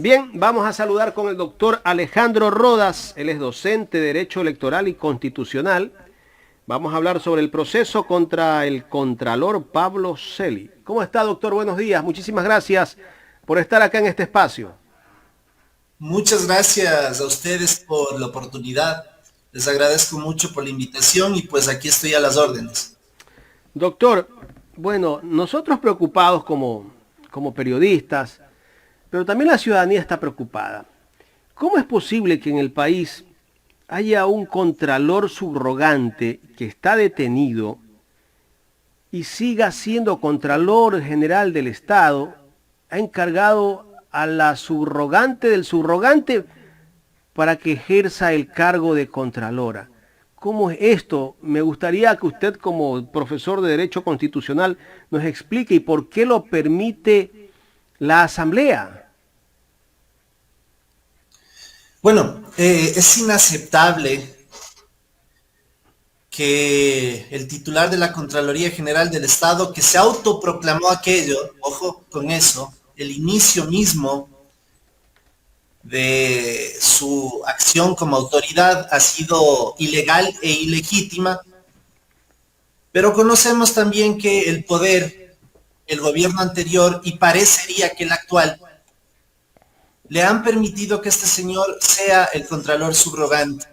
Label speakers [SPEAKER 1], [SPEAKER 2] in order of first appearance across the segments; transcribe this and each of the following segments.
[SPEAKER 1] Bien, vamos a saludar con el doctor Alejandro Rodas. Él es docente de Derecho Electoral y Constitucional. Vamos a hablar sobre el proceso contra el contralor Pablo Celi. ¿Cómo está, doctor? Buenos días. Muchísimas gracias por estar acá en este espacio.
[SPEAKER 2] Muchas gracias a ustedes por la oportunidad. Les agradezco mucho por la invitación y pues aquí estoy a las órdenes.
[SPEAKER 1] Doctor, bueno, nosotros preocupados como periodistas, pero también la ciudadanía está preocupada. ¿Cómo es posible que en el país haya un contralor subrogante que está detenido y siga siendo Contralor General del Estado? Ha encargado a la subrogante del subrogante para que ejerza el cargo de Contralora. ¿Cómo es esto? Me gustaría que usted, como profesor de Derecho Constitucional, nos explique y por qué lo permite la Asamblea.
[SPEAKER 2] Bueno, es inaceptable que el titular de la Contraloría General del Estado, que se autoproclamó aquello, ojo con eso, el inicio mismo de su acción como autoridad ha sido ilegal e ilegítima, pero conocemos también que el poder, el gobierno anterior y parecería que el actual, le han permitido que este señor sea el contralor subrogante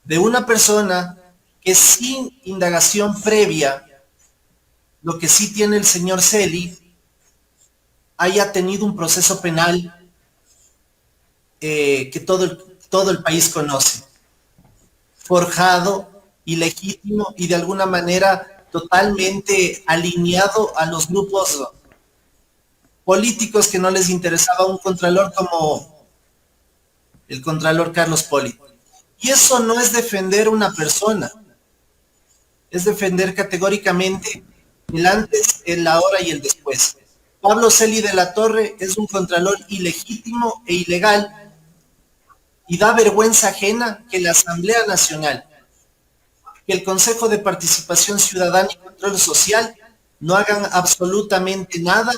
[SPEAKER 2] de una persona que sin indagación previa, lo que sí tiene el señor Celi, haya tenido un proceso penal que todo el país conoce, forjado, ilegítimo y de alguna manera totalmente alineado a los grupos políticos que no les interesaba un contralor como el contralor Carlos Poli. Y eso no es defender una persona, es defender categóricamente el antes, el ahora y el después. Pablo Celi de la Torre es un contralor ilegítimo e ilegal y da vergüenza ajena que la Asamblea Nacional, que el Consejo de Participación Ciudadana y Control Social no hagan absolutamente nada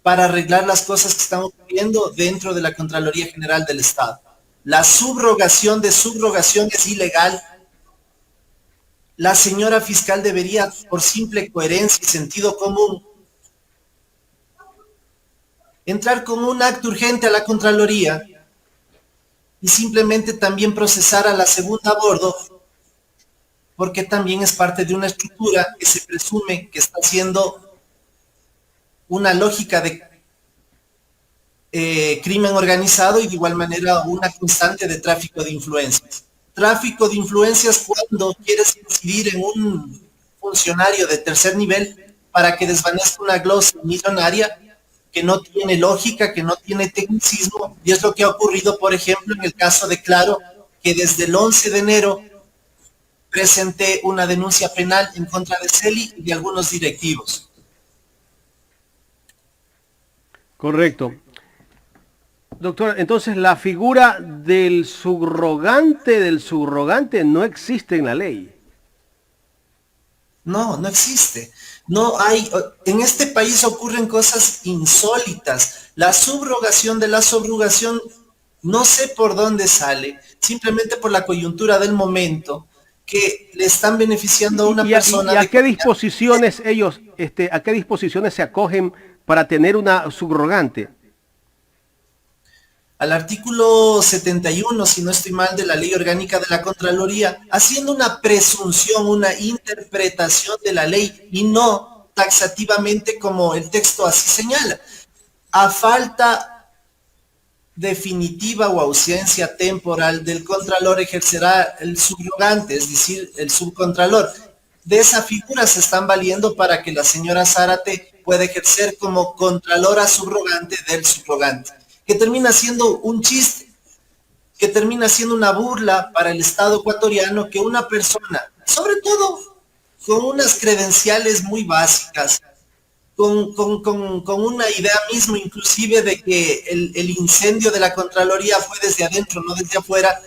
[SPEAKER 2] para arreglar las cosas que están ocurriendo dentro de la Contraloría General del Estado. La subrogación de subrogación es ilegal. La señora fiscal debería, por simple coherencia y sentido común, entrar con un acto urgente a la Contraloría y simplemente también procesar a la segunda a bordo, porque también es parte de una estructura que se presume que está haciendo una lógica de crimen organizado y de igual manera una constante de tráfico de influencias. Tráfico de influencias cuando quieres incidir en un funcionario de tercer nivel para que desvanezca una glosa millonaria que no tiene lógica, que no tiene tecnicismo, y es lo que ha ocurrido, por ejemplo, en el caso de Claro, que desde el 11 de enero presenté una denuncia penal en contra de Celi y de algunos directivos.
[SPEAKER 1] Correcto. Doctor, entonces la figura del subrogante no existe en la ley.
[SPEAKER 2] No, no existe. No hay, en este país ocurren cosas insólitas. La subrogación de la subrogación, no sé por dónde sale, simplemente por la coyuntura del momento, que le están beneficiando a una persona.
[SPEAKER 1] ¿Y a qué disposiciones ellos, a qué disposiciones se acogen para tener una subrogante?
[SPEAKER 2] Al artículo 71, si no estoy mal, de la Ley Orgánica de la Contraloría, haciendo una presunción, una interpretación de la ley y no taxativamente como el texto así señala. A falta definitiva o ausencia temporal del Contralor ejercerá el subrogante, es decir, el subcontralor. De esa figura se están valiendo para que la señora Zárate pueda ejercer como Contralora subrogante del subrogante, que termina siendo un chiste, que termina siendo una burla para el Estado ecuatoriano que una persona, sobre todo con unas credenciales muy básicas, con una idea misma inclusive de que el incendio de la Contraloría fue desde adentro, no desde afuera,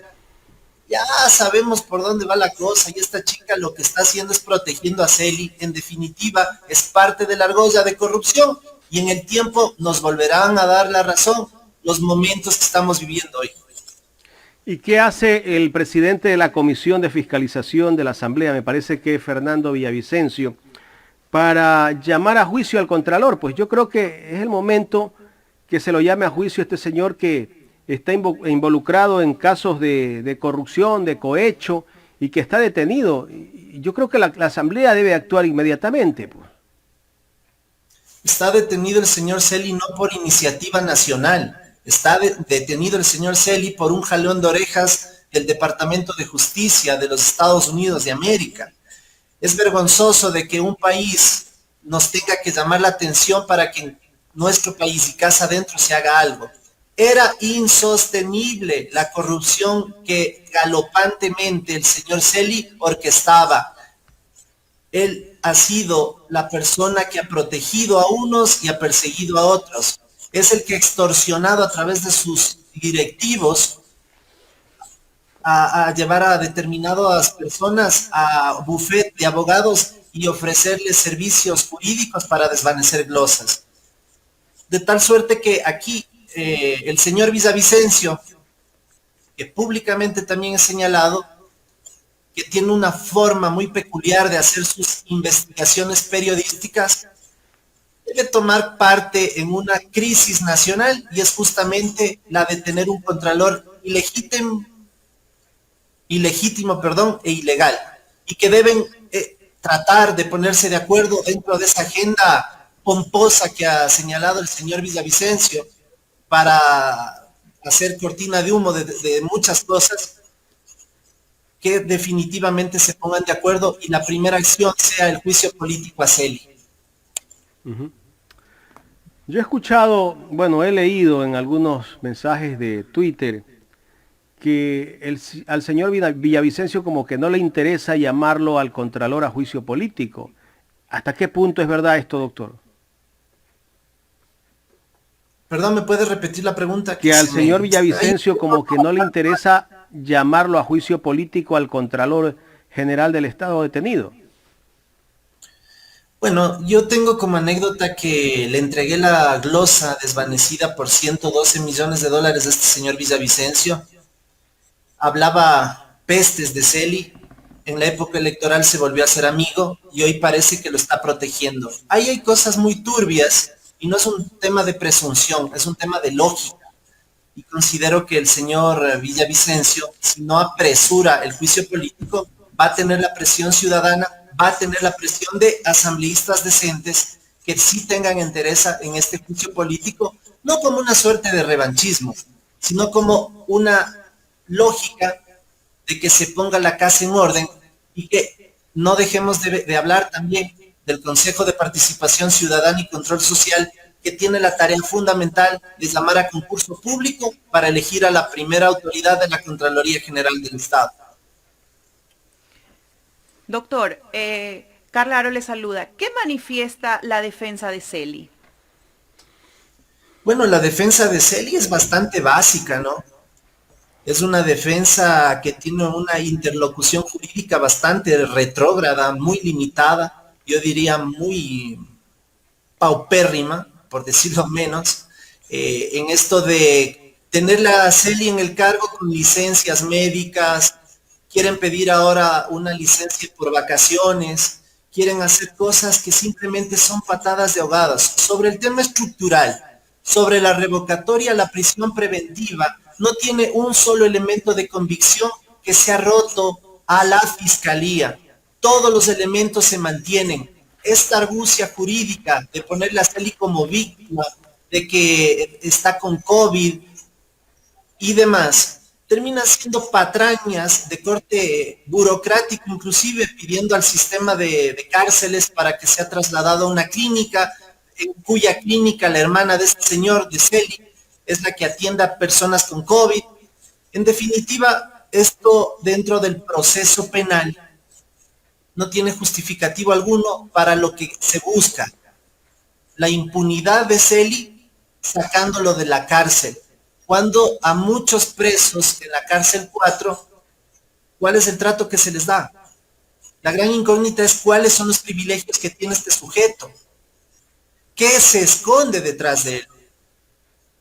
[SPEAKER 2] ya sabemos por dónde va la cosa y esta chica lo que está haciendo es protegiendo a Celi, en definitiva es parte de la argolla de corrupción y en el tiempo nos volverán a dar la razón los momentos que estamos viviendo hoy.
[SPEAKER 1] ¿Y qué hace el presidente de la Comisión de Fiscalización de la Asamblea, me parece que es Fernando Villavicencio, para llamar a juicio al Contralor? Pues yo creo que es el momento que se lo llame a juicio este señor que está involucrado en casos de corrupción, de cohecho, y que está detenido. Y yo creo que la Asamblea debe actuar inmediatamente, pues.
[SPEAKER 2] Está detenido el señor Celi no por iniciativa nacional, está detenido el señor Celi por un jalón de orejas del Departamento de Justicia de los Estados Unidos de América. Es vergonzoso de que un país nos tenga que llamar la atención para que en nuestro país y casa adentro se haga algo. Era insostenible la corrupción que galopantemente el señor Celi orquestaba. Él ha sido la persona que ha protegido a unos y ha perseguido a otros. Es el que ha extorsionado a través de sus directivos a llevar a determinadas personas a bufete de abogados y ofrecerles servicios jurídicos para desvanecer glosas. De tal suerte que aquí el señor Villavicencio, que públicamente también es señalado, que tiene una forma muy peculiar de hacer sus investigaciones periodísticas, debe tomar parte en una crisis nacional y es justamente la de tener un contralor ilegítimo, e ilegal, y que deben tratar de ponerse de acuerdo dentro de esa agenda pomposa que ha señalado el señor Villavicencio para hacer cortina de humo de muchas cosas, que definitivamente se pongan de acuerdo y la primera acción sea el juicio político a Celi.
[SPEAKER 1] Yo he escuchado, bueno, he leído en algunos mensajes de Twitter que al señor Villavicencio como que no le interesa llamarlo al Contralor a juicio político. ¿Hasta qué punto es verdad esto, doctor?
[SPEAKER 2] Perdón, ¿me puedes repetir la pregunta?
[SPEAKER 1] Que al señor Villavicencio como que no le interesa llamarlo a juicio político al Contralor General del Estado detenido.
[SPEAKER 2] Bueno, yo tengo como anécdota que le entregué la glosa desvanecida por 112 millones de dólares a este señor Villavicencio. Hablaba pestes de Celi, en la época electoral se volvió a ser amigo y hoy parece que lo está protegiendo. Ahí hay cosas muy turbias y no es un tema de presunción, es un tema de lógica. Y considero que el señor Villavicencio, si no apresura el juicio político, va a tener la presión ciudadana, va a tener la presión de asambleístas decentes que sí tengan interés en este juicio político, no como una suerte de revanchismo, sino como una lógica de que se ponga la casa en orden y que no dejemos de hablar también del Consejo de Participación Ciudadana y Control Social, que tiene la tarea fundamental de llamar a concurso público para elegir a la primera autoridad de la Contraloría General del Estado.
[SPEAKER 3] Doctor, Carla Aro le saluda. ¿Qué manifiesta la defensa de Celi?
[SPEAKER 2] Bueno, la defensa de Celi es bastante básica, ¿no? Es una defensa que tiene una interlocución jurídica bastante retrógrada, muy limitada, yo diría muy paupérrima, por decirlo menos, en esto de tener la Celi en el cargo con licencias médicas, quieren pedir ahora una licencia por vacaciones, quieren hacer cosas que simplemente son patadas de ahogadas. Sobre el tema estructural, sobre la revocatoria, la prisión preventiva, no tiene un solo elemento de convicción que se ha roto a la fiscalía. Todos los elementos se mantienen. Esta argucia jurídica de ponerle a Celi como víctima, de que está con COVID y demás, termina siendo patrañas de corte burocrático, inclusive pidiendo al sistema de cárceles para que sea trasladado a una clínica, en cuya clínica la hermana de este señor, de Celi, es la que atiende a personas con COVID. En definitiva, esto dentro del proceso penal no tiene justificativo alguno para lo que se busca. La impunidad de Celi sacándolo de la cárcel. Cuando a muchos presos en la cárcel 4, ¿cuál es el trato que se les da? La gran incógnita es cuáles son los privilegios que tiene este sujeto. ¿Qué se esconde detrás de él?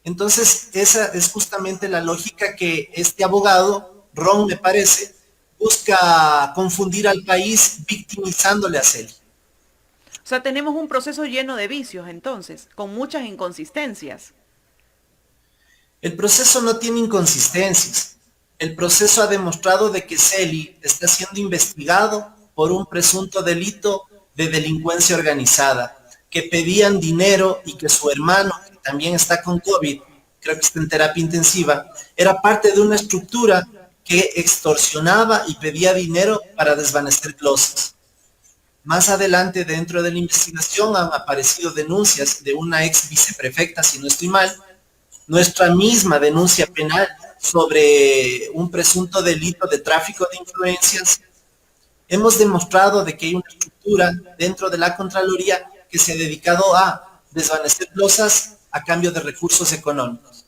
[SPEAKER 2] Entonces, esa es justamente la lógica que este abogado, Ron me parece, busca confundir al país victimizándole a Celi.
[SPEAKER 3] O sea, tenemos un proceso lleno de vicios entonces, con muchas inconsistencias.
[SPEAKER 2] El proceso no tiene inconsistencias. El proceso ha demostrado de que Celi está siendo investigado por un presunto delito de delincuencia organizada, que pedían dinero y que su hermano, que también está con COVID, creo que está en terapia intensiva, era parte de una estructura que extorsionaba y pedía dinero para desvanecer glosas. Más adelante, dentro de la investigación, han aparecido denuncias de una ex viceprefecta, si no estoy mal, nuestra misma denuncia penal sobre un presunto delito de tráfico de influencias. Hemos demostrado de que hay una estructura dentro de la Contraloría que se ha dedicado a desvanecer glosas a cambio de recursos económicos.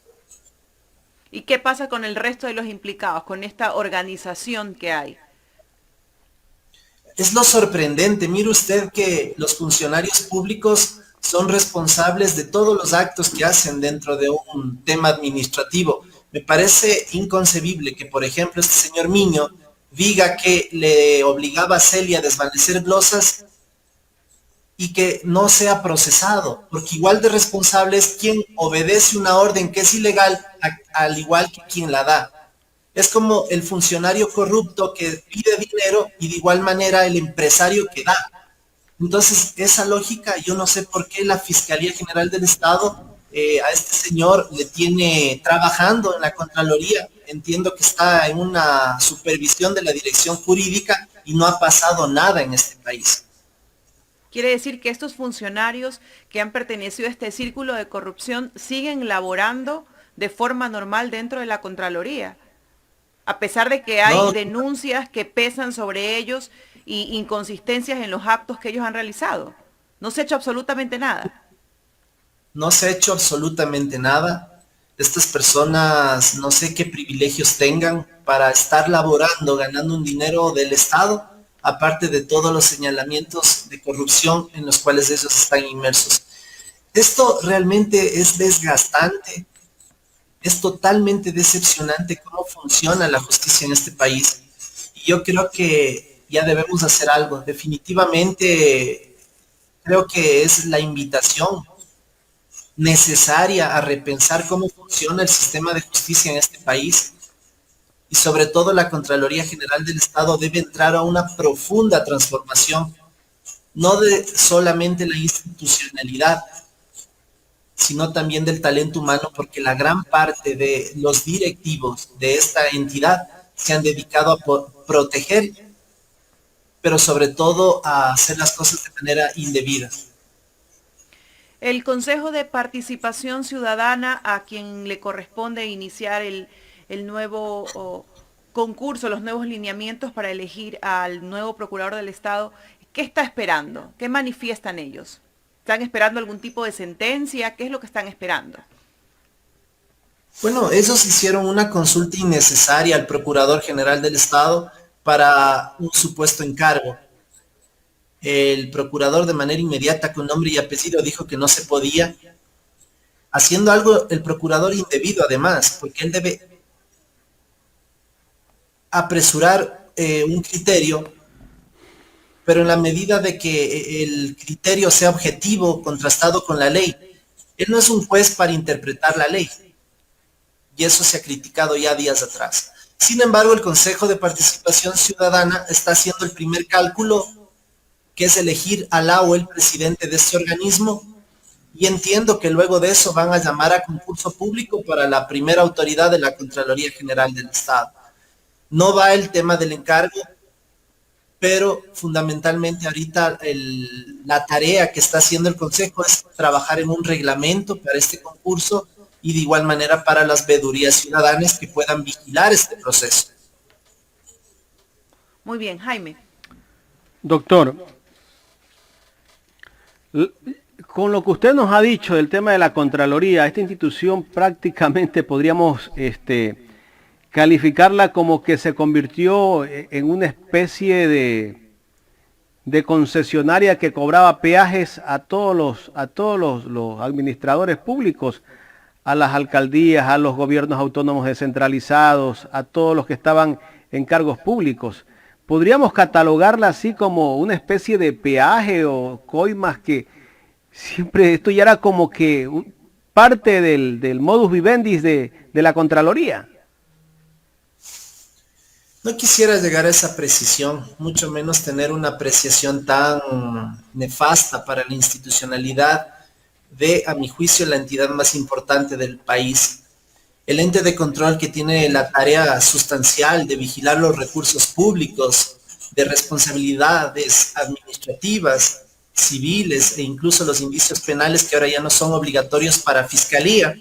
[SPEAKER 3] ¿Y qué pasa con el resto de los implicados, con esta organización que hay?
[SPEAKER 2] Es lo sorprendente, mire usted que los funcionarios públicos son responsables de todos los actos que hacen dentro de un tema administrativo. Me parece inconcebible que, por ejemplo, este señor Miño diga que le obligaba a Celia a desvanecer glosas y que no sea procesado, porque igual de responsable es quien obedece una orden que es ilegal, al igual que quien la da. Es como el funcionario corrupto que pide dinero y de igual manera el empresario que da. Entonces, esa lógica, yo no sé por qué la Fiscalía General del Estado a este señor le tiene trabajando en la Contraloría. Entiendo que está en una supervisión de la dirección jurídica y no ha pasado nada en este país.
[SPEAKER 3] Quiere decir que estos funcionarios que han pertenecido a este círculo de corrupción siguen laborando de forma normal dentro de la Contraloría, a pesar de que hay
[SPEAKER 2] No,
[SPEAKER 3] denuncias que pesan sobre ellos y inconsistencias en los actos que ellos han realizado. No se ha hecho absolutamente nada.
[SPEAKER 2] no se ha hecho absolutamente nada. Estas personas no sé qué privilegios tengan para estar laborando, ganando un dinero del Estado, aparte de todos los señalamientos de corrupción en los cuales ellos están inmersos. Esto realmente es desgastante, es totalmente decepcionante cómo funciona la justicia en este país. Y yo creo que ya debemos hacer algo. Definitivamente creo que es la invitación necesaria a repensar cómo funciona el sistema de justicia en este país y sobre todo la Contraloría General del Estado debe entrar a una profunda transformación, no de solamente la institucionalidad, sino también del talento humano, porque la gran parte de los directivos de esta entidad se han dedicado a proteger, pero sobre todo a hacer las cosas de manera indebida.
[SPEAKER 3] El Consejo de Participación Ciudadana, a quien le corresponde iniciar el nuevo concurso, los nuevos lineamientos para elegir al nuevo procurador del Estado, ¿qué está esperando? ¿Qué manifiestan ellos? ¿Están esperando algún tipo de sentencia? ¿Qué es lo que están esperando?
[SPEAKER 2] Bueno, ellos hicieron una consulta innecesaria al Procurador General del Estado para un supuesto encargo. El procurador de manera inmediata con nombre y apellido dijo que no se podía, haciendo algo el procurador indebido además, porque él debe apresurar un criterio, pero en la medida de que el criterio sea objetivo, contrastado con la ley. Él no es un juez para interpretar la ley, y eso se ha criticado ya días atrás. Sin embargo, el Consejo de Participación Ciudadana está haciendo el primer cálculo, que es elegir a la o el presidente de este organismo, y entiendo que luego de eso van a llamar a concurso público para la primera autoridad de la Contraloría General del Estado. No va el tema del encargo, pero fundamentalmente ahorita la tarea que está haciendo el Consejo es trabajar en un reglamento para este concurso y de igual manera para las veedurías ciudadanas que puedan vigilar este proceso.
[SPEAKER 3] Muy bien, Jaime.
[SPEAKER 1] Doctor, con lo que usted nos ha dicho del tema de la Contraloría, esta institución prácticamente podríamos calificarla como que se convirtió en una especie de concesionaria que cobraba peajes a todos los administradores públicos, a las alcaldías, a los gobiernos autónomos descentralizados, a todos los que estaban en cargos públicos. ¿Podríamos catalogarla así como una especie de peaje o coimas que siempre esto ya era como que parte del modus vivendi de la Contraloría?
[SPEAKER 2] No quisiera llegar a esa precisión, mucho menos tener una apreciación tan nefasta para la institucionalidad de, a mi juicio, la entidad más importante del país. El ente de control que tiene la tarea sustancial de vigilar los recursos públicos, de responsabilidades administrativas, civiles e incluso los indicios penales que ahora ya no son obligatorios para fiscalía,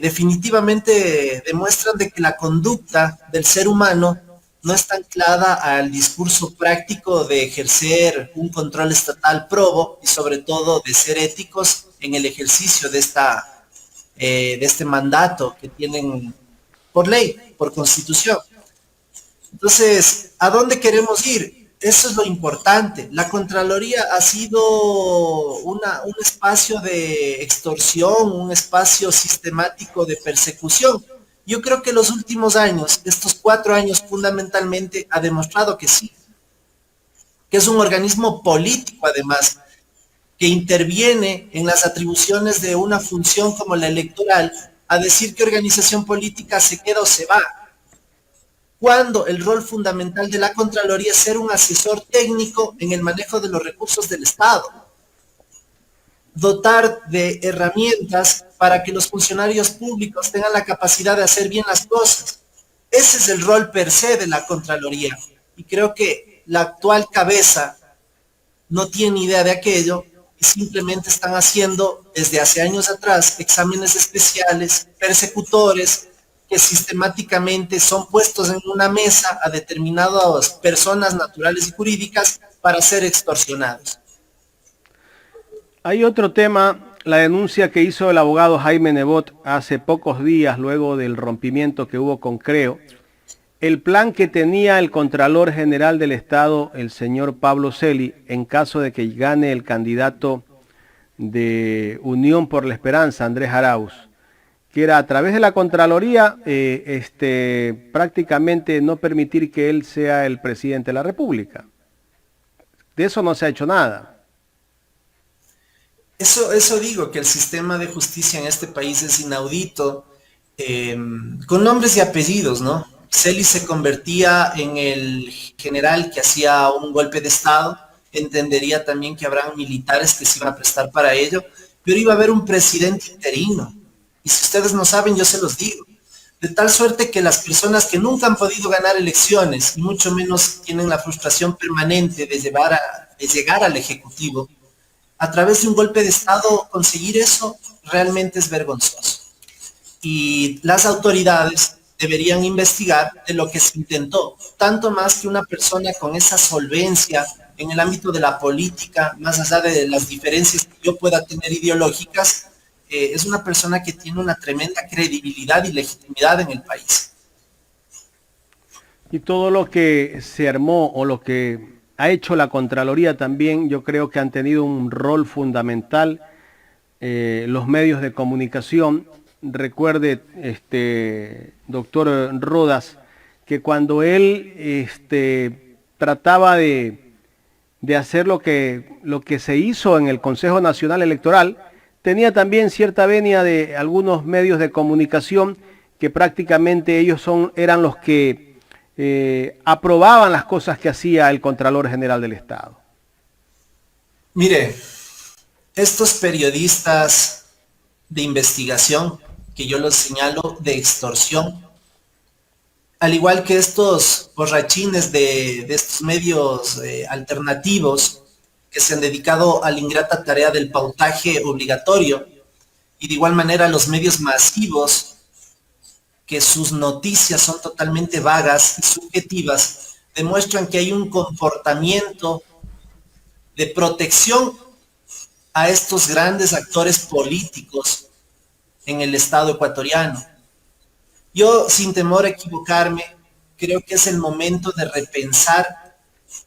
[SPEAKER 2] definitivamente demuestran de que la conducta del ser humano no está anclada al discurso práctico de ejercer un control estatal probo y sobre todo de ser éticos en el ejercicio de este mandato que tienen por ley, por constitución. Entonces, ¿a dónde queremos ir? Eso es lo importante. La Contraloría ha sido un espacio de extorsión, un espacio sistemático de persecución. Yo creo que los últimos años, estos 4 años fundamentalmente, ha demostrado que sí, que es un organismo político además, que interviene en las atribuciones de una función como la electoral, a decir qué organización política se queda o se va, cuando el rol fundamental de la Contraloría es ser un asesor técnico en el manejo de los recursos del Estado, dotar de herramientas para que los funcionarios públicos tengan la capacidad de hacer bien las cosas. Ese es el rol per se de la Contraloría, y creo que la actual cabeza no tiene idea de aquello y simplemente están haciendo desde hace años atrás exámenes especiales, persecutores, que sistemáticamente son puestos en una mesa a determinadas personas naturales y jurídicas para ser extorsionados.
[SPEAKER 1] Hay otro tema, la denuncia que hizo el abogado Jaime Nebot hace pocos días luego del rompimiento que hubo con Creo. El plan que tenía el Contralor General del Estado, el señor Pablo Celi, en caso de que gane el candidato de Unión por la Esperanza, Andrés Arauz, que era a través de la Contraloría prácticamente no permitir que él sea el presidente de la República. De eso no se ha hecho nada.
[SPEAKER 2] Eso digo, que el sistema de justicia en este país es inaudito, con nombres y apellidos, ¿no? Celi se convertía en el general que hacía un golpe de Estado, entendería también que habrán militares que se iban a prestar para ello, pero iba a haber un presidente interino. Y si ustedes no saben, yo se los digo. De tal suerte que las personas que nunca han podido ganar elecciones, y mucho menos tienen la frustración permanente de llegar al Ejecutivo, a través de un golpe de Estado conseguir eso realmente es vergonzoso. Y las autoridades deberían investigar de lo que se intentó, tanto más que una persona con esa solvencia en el ámbito de la política, más allá de las diferencias que yo pueda tener ideológicas, es una persona que tiene una tremenda credibilidad y legitimidad en el país.
[SPEAKER 1] Y todo lo que se armó o lo que ha hecho la Contraloría también, yo creo que han tenido un rol fundamental los medios de comunicación. Recuerde, doctor Rodas, que cuando él trataba de hacer lo que se hizo en el Consejo Nacional Electoral, tenía también cierta venia de algunos medios de comunicación que prácticamente ellos eran los que aprobaban las cosas que hacía el Contralor General del Estado.
[SPEAKER 2] Mire, estos periodistas de investigación, que yo los señalo de extorsión, al igual que estos borrachines de estos medios alternativos que se han dedicado a la ingrata tarea del pautaje obligatorio, y de igual manera los medios masivos, que sus noticias son totalmente vagas y subjetivas, demuestran que hay un comportamiento de protección a estos grandes actores políticos en el Estado ecuatoriano. Yo, sin temor a equivocarme, creo que es el momento de repensar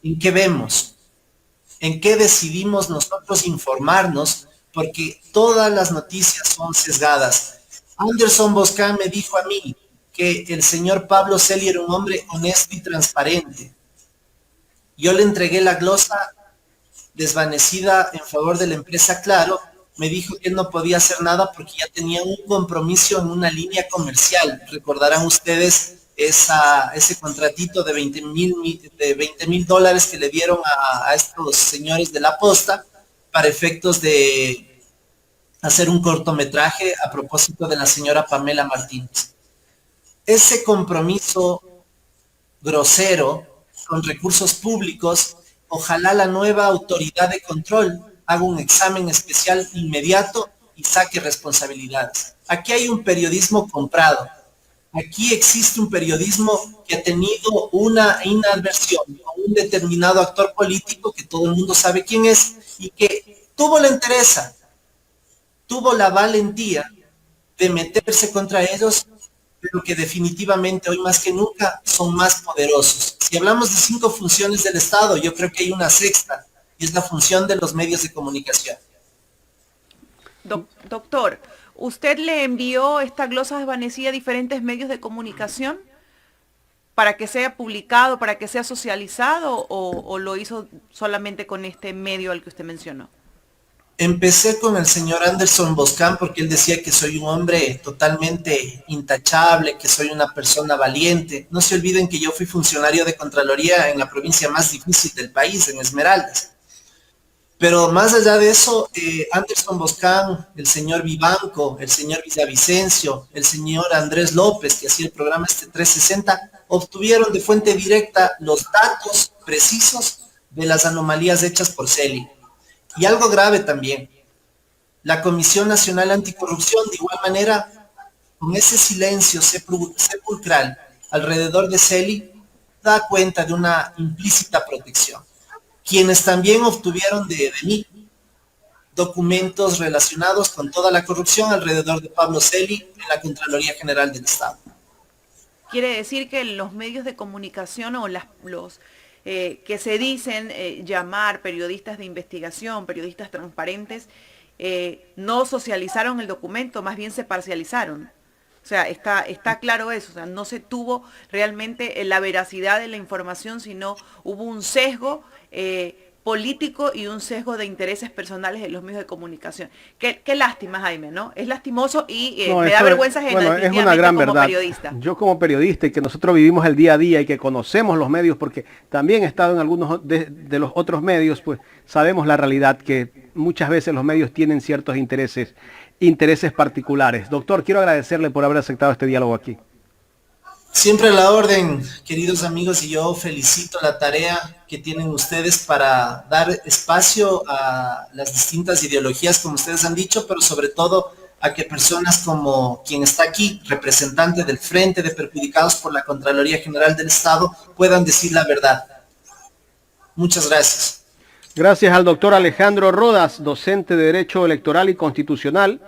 [SPEAKER 2] en qué vemos. en qué decidimos nosotros informarnos, porque todas las noticias son sesgadas. Anderson Boscan me dijo a mí que el señor Pablo Celi era un hombre honesto y transparente. Yo le entregué la glosa desvanecida en favor de la empresa Claro. Me dijo que él no podía hacer nada porque ya tenía un compromiso en una línea comercial. Recordarán ustedes ese contratito de 20 mil dólares que le dieron a estos señores de la posta para efectos de hacer un cortometraje a propósito de la señora Pamela Martínez. Ese compromiso grosero con recursos públicos, ojalá la nueva autoridad de control haga un examen especial inmediato y saque responsabilidades. Aquí hay un periodismo comprado. Aquí existe un periodismo que ha tenido una inadversión con un determinado actor político que todo el mundo sabe quién es y que tuvo la entereza, tuvo la valentía de meterse contra ellos, pero que definitivamente hoy más que nunca son más poderosos. Si hablamos de 5 funciones del Estado, yo creo que hay una sexta, y es la función de los medios de comunicación.
[SPEAKER 3] Doctor, ¿usted le envió esta glosa desvanecida a diferentes medios de comunicación para que sea publicado, para que sea socializado, o lo hizo solamente con este medio al que usted mencionó?
[SPEAKER 2] Empecé con el señor Anderson Boscan porque él decía que soy un hombre totalmente intachable, que soy una persona valiente. No se olviden que yo fui funcionario de Contraloría en la provincia más difícil del país, en Esmeraldas. Pero más allá de eso, Anderson Boscan, el señor Vivanco, el señor Villavicencio, el señor Andrés López, que hacía el programa 360, obtuvieron de fuente directa los datos precisos de las anomalías hechas por Celi. Y algo grave también, la Comisión Nacional Anticorrupción, de igual manera, con ese silencio sepulcral alrededor de Celi, da cuenta de una implícita protección. Quienes también obtuvieron de mí documentos relacionados con toda la corrupción alrededor de Pablo Celi en la Contraloría General del Estado.
[SPEAKER 3] Quiere decir que los medios de comunicación o los que se dicen llamar periodistas de investigación, periodistas transparentes, no socializaron el documento, más bien se parcializaron. O sea, está claro eso, o sea, no se tuvo realmente la veracidad de la información, sino hubo un sesgo político y un sesgo de intereses personales de los medios de comunicación. Qué lástima, Jaime, ¿no? Es lastimoso y no, me da vergüenza ajena,
[SPEAKER 1] es una gran
[SPEAKER 3] como
[SPEAKER 1] verdad.
[SPEAKER 3] Periodista.
[SPEAKER 1] Yo como periodista y que nosotros vivimos el día a día y que conocemos los medios, porque también he estado en algunos de los otros medios, pues sabemos la realidad que muchas veces los medios tienen ciertos intereses particulares. Doctor, quiero agradecerle por haber aceptado este diálogo aquí.
[SPEAKER 2] Siempre a la orden, queridos amigos, y yo felicito la tarea que tienen ustedes para dar espacio a las distintas ideologías, como ustedes han dicho, pero sobre todo a que personas como quien está aquí, representante del Frente de Perjudicados por la Contraloría General del Estado, puedan decir la verdad. Muchas gracias.
[SPEAKER 1] Gracias al doctor Alejandro Rodas, docente de Derecho Electoral y Constitucional